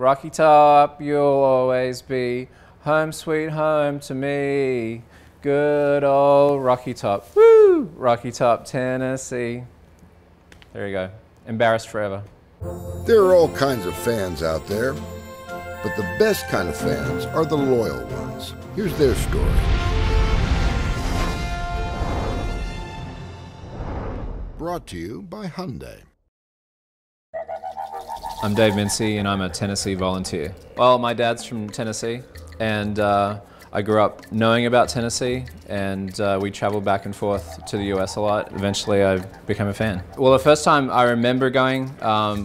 Rocky Top, you'll always be home sweet home to me. Good old Rocky Top. Woo! Rocky Top, Tennessee. There you go. Embarrassed forever. There are all kinds of fans out there, but the best kind of fans are the loyal ones. Here's their story. Brought to you by Hyundai. I'm Dave Mincey, and I'm a Tennessee volunteer. Well, my dad's from Tennessee, and I grew up knowing about Tennessee, and we traveled back and forth to the US a lot. Eventually, I became a fan. Well, the first time I remember going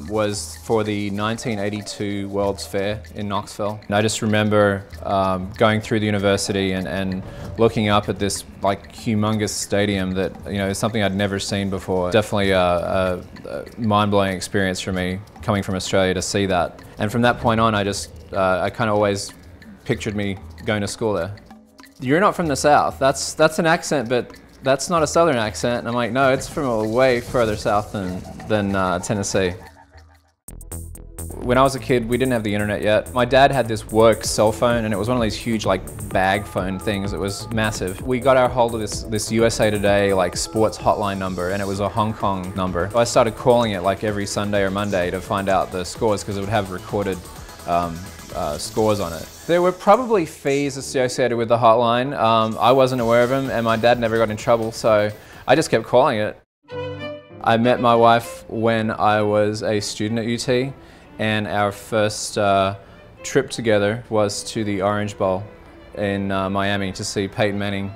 was for the 1982 World's Fair in Knoxville. And I just remember going through the university and looking up at this like humongous stadium that, you know, is something I'd never seen before. Definitely a mind-blowing experience for me coming from Australia to see that. And from that point on, I kind of always pictured me going to school there. You're not from the South. That's an accent, but that's not a Southern accent. And I'm like, no, it's from a way further south than Tennessee. When I was a kid, we didn't have the internet yet. My dad had this work cell phone, and it was one of these huge like bag phone things. It was massive. We got our hold of this USA Today like sports hotline number, and it was a Hong Kong number. I started calling it like every Sunday or Monday to find out the scores, because it would have recorded scores on it. There were probably fees associated with the hotline. I wasn't aware of them, and my dad never got in trouble, so I just kept calling it. I met my wife when I was a student at UT, and our first trip together was to the Orange Bowl in Miami to see Peyton Manning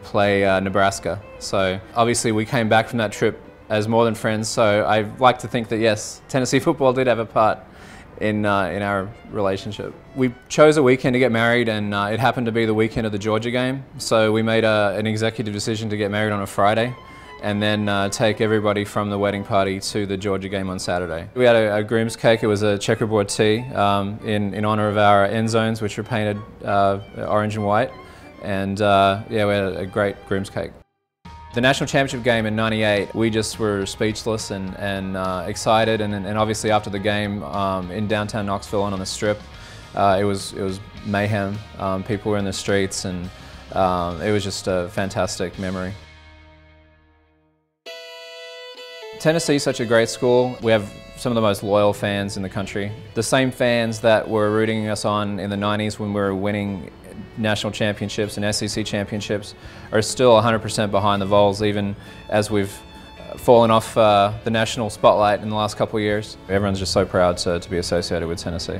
play Nebraska. So obviously we came back from that trip as more than friends, so I like to think that yes, Tennessee football did have a part in our relationship. We chose a weekend to get married, and it happened to be the weekend of the Georgia game. So we made an executive decision to get married on a Friday, and then take everybody from the wedding party to the Georgia game on Saturday. We had a groom's cake. It was a checkerboard tee in honor of our end zones, which were painted orange and white. And yeah, we had a great groom's cake. The national championship game in '98, we just were speechless and excited, and obviously after the game in downtown Knoxville and on the Strip, it was mayhem. People were in the streets, and it was just a fantastic memory. Tennessee is such a great school. We have some of the most loyal fans in the country. The same fans that were rooting us on in the '90s when we were winning national championships and SEC championships are still 100% behind the Vols, even as we've fallen off the national spotlight in the last couple of years. Everyone's just so proud to be associated with Tennessee.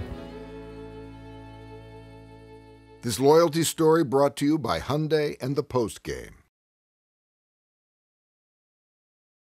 This loyalty story brought to you by Hyundai and ThePostGame.